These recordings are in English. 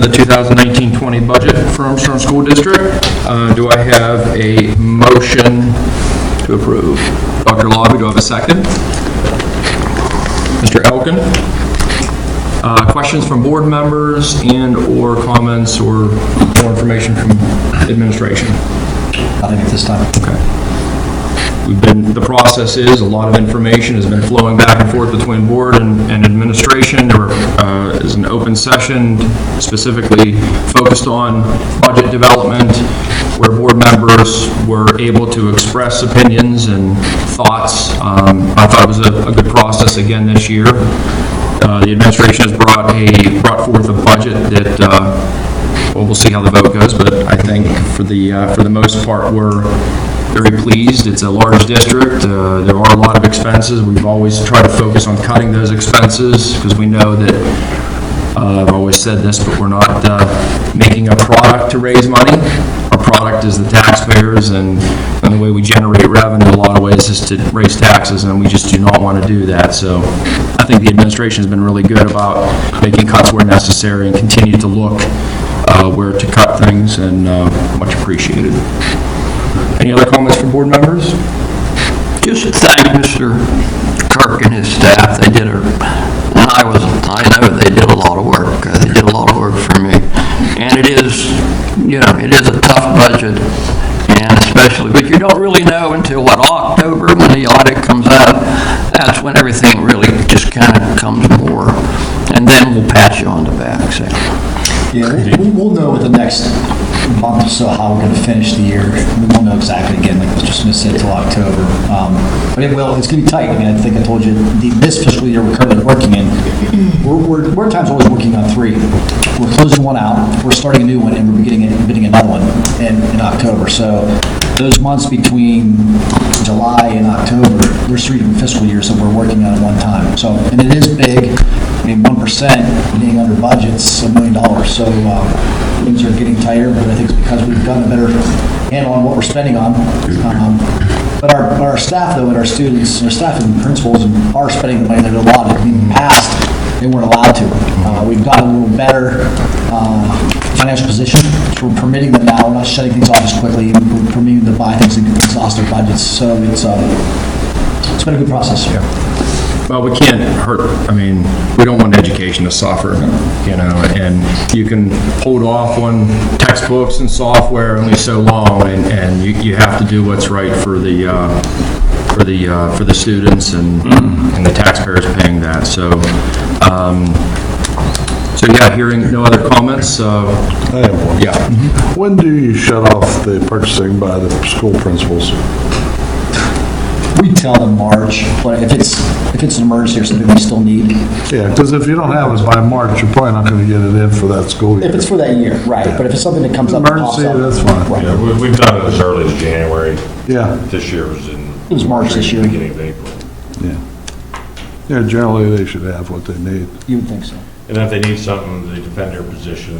the 2019-20 budget for Armstrong School District. Do I have a motion to approve? Dr. Lobby, do I have a second? Mr. Elkin? Questions from board members and or comments or more information from administration? Nothing at this time. Okay. The process is a lot of information has been flowing back and forth between board and administration. There is an open session specifically focused on budget development where board members were able to express opinions and thoughts. I thought it was a good process again this year. The administration has brought forth a budget that well, we'll see how the vote goes, but I think for the most part we're very pleased. It's a large district. There are a lot of expenses. We've always tried to focus on cutting those expenses because we know that I've always said this, but we're not making a product to raise money. Our product is the taxpayers, and the way we generate revenue in a lot of ways is to raise taxes, and we just do not want to do that. So I think the administration has been really good about making cuts where necessary and continue to look where to cut things, and much appreciated. Any other comments from board members? Just thank Mr. Kirk and his staff. They did I know they did a lot of work. They did a lot of work for me. And it is a tough budget, and especially, but you don't really know until, October, when the audit comes out. That's when everything really just kind of comes more, and then we'll pat you on the back. So. Yeah, we'll know with the next month or so how we're going to finish the year. We won't know exactly, again, like Mr. Smith said, until October. But it's going to be tight. I mean, I think I told you, this fiscal year we're currently working in, we're at times always working on 3. We're closing one out, we're starting a new one, and we're bidding another one in October. So those months between July and October, there's 3 different fiscal years that we're working on at one time. So, and it is big. I mean, 1% being under budget's $1 million. So things are getting tighter, but I think it's because we've gotten a better handle on what we're spending on. But our staff, though, and our students, our staff and principals are spending the money they're allotted. I mean, in the past, they weren't allowed to. We've gotten a little better financial position. So we're permitting them now. We're not shutting things off as quickly. We're permitting them to buy things and exhaust their budgets. So it's been a good process. Yeah. Well, we can't hurt, I mean, we don't want education to suffer, and you can hold off on textbooks and software only so long, and you have to do what's right for the students and the taxpayers paying that. So yeah, hearing no other comments. I have one. Yeah. Mm-hmm. When do you shut off the purchasing by the school principals? We tell them March, but if it's an emergency or something we still need. Yeah, because if you don't have it by March, you're probably not going to get it in for that school year. If it's for that year, right. Yeah. But if it's something that comes up, emergency, that's fine. Right. Yeah, we've done it as early as January. Yeah. This year it was March this year. Beginning of April. Yeah, generally they should have what they need. You would think so. And if they need something, they defend their position,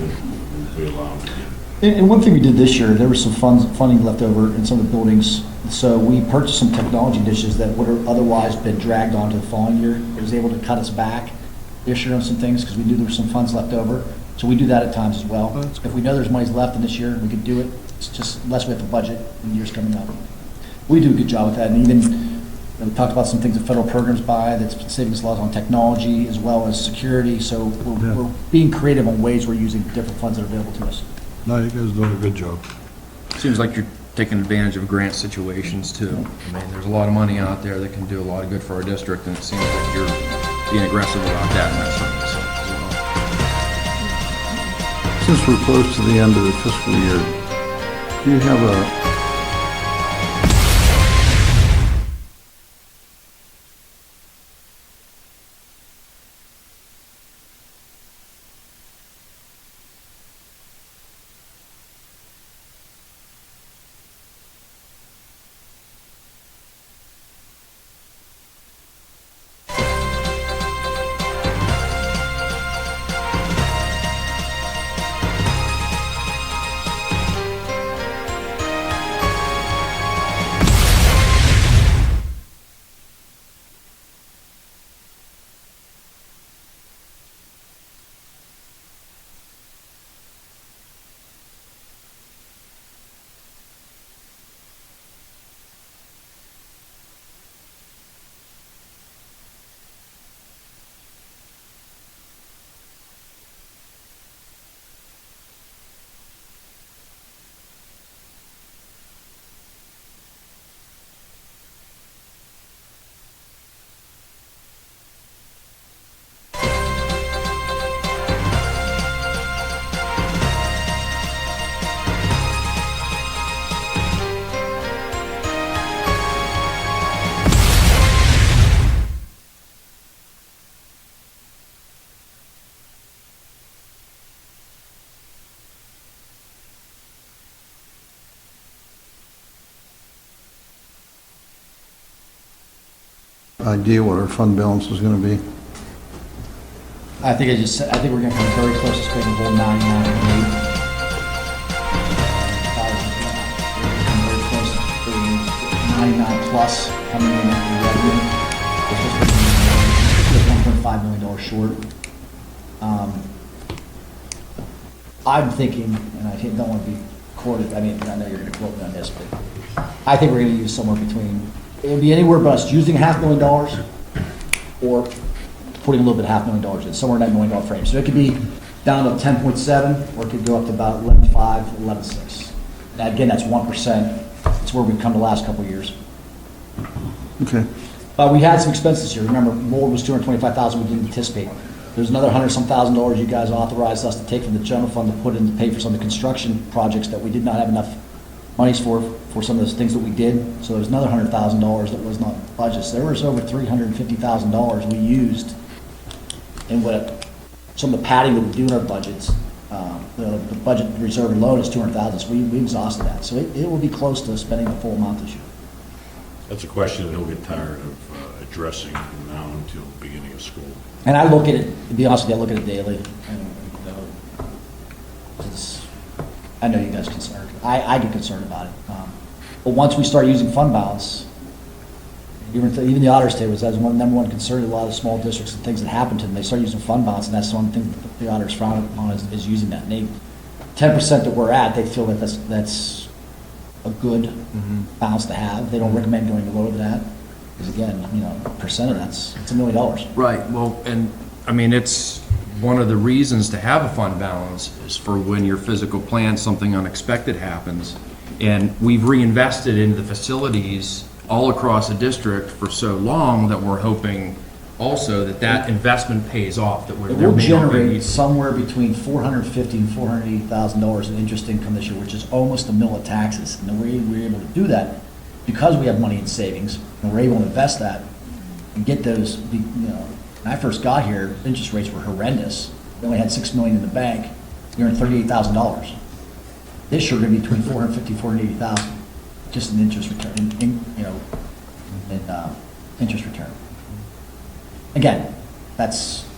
we allow them to get it. And one thing we did this year, there was some funding left over in some of the buildings. So we purchased some technology dishes that would have otherwise been dragged on to the following year. It was able to cut us back this year on some things because we knew there were some funds left over. So we do that at times as well. If we know there's money left in this year, we could do it. It's just less we have to budget in years coming up. We do a good job with that. And even we talked about some things that federal programs buy that's saving us a lot on technology as well as security. So we're being creative on ways we're using different funds that are available to us. No, you guys are doing a good job. Seems like you're taking advantage of grant situations too. I mean, there's a lot of money out there that can do a lot of good for our district, and it seems like you're being aggressive about that, and that's something. Since we're close to the end of the fiscal year, do you have a idea what our fund balance is gonna be? I think we're gonna come very close to spending the whole 99.8. Very close to 99 plus coming in at the revenue. We're $1.5 million short. I'm thinking, and I don't want to be quoted, I mean, I know you're gonna quote me on this, but I think we're gonna use somewhere between, it would be anywhere but us using $500,000 or putting a little bit of $500,000 in, somewhere in that $1 million frame. So it could be down to 10.7, or it could go up to about 11.5, 11.6. Now, again, that's 1%. It's where we've come the last couple of years. Okay. We had some expenses here. Remember, mold was $225,000 we didn't anticipate. There's another $100-some thousand you guys authorized us to take from the general fund to put in to pay for some of the construction projects that we did not have enough monies for some of those things that we did. So there's another $100,000 that was not budgeted. So there was over $350,000 we used in what some of the padding that we do in our budgets. The budget reserve alone is $200,000, so we exhausted that. So it will be close to spending the full amount this year. That's a question that he'll get tired of addressing from now until the beginning of school. And I look at it, to be honest with you, I look at it daily. And, you know, I know you guys are concerned. I get concerned about it. But once we start using fund balance, even the auditors table says number one concern, a lot of small districts and things that happen to them, they start using fund balance, and that's the one thing that the auditors frown upon is using that. And 10% that we're at, they feel that that's a good balance to have. They don't recommend going lower than that. Because again, you know, percent of it's $1 million. Right, well, and, I mean, it's one of the reasons to have a fund balance is for when your physical plan, something unexpected happens. And we've reinvested into the facilities all across the district for so long that we're hoping also that investment pays off, that It will generate somewhere between $450,000 and $480,000 in interest income this year, which is almost $1 million of taxes. And the way we're able to do that, because we have money in savings, and we're able to invest that and get those, you know, when I first got here, interest rates were horrendous. We only had $6 million in the bank. We earned $38,000. This year, we're going to be between $450,000 and $480,000, just in interest return, interest return. Again,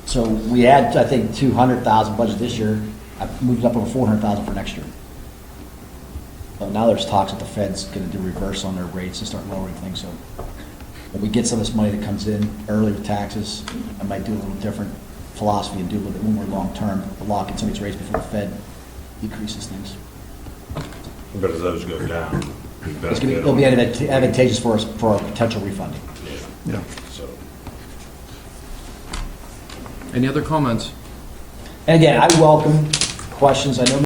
so we had, I think, $200,000 budget this year. I moved up over $400,000 for next year. But now there's talks that the Fed's going to do reverse on their rates and start lowering things. So when we get some of this money that comes in early with taxes, I might do a little different philosophy and do a little bit more long-term to lock in some of these rates before the Fed decreases things. But as those go down, It'll be advantageous for us for our potential refunding. Yeah. So, Any other comments? And again, I welcome questions. I know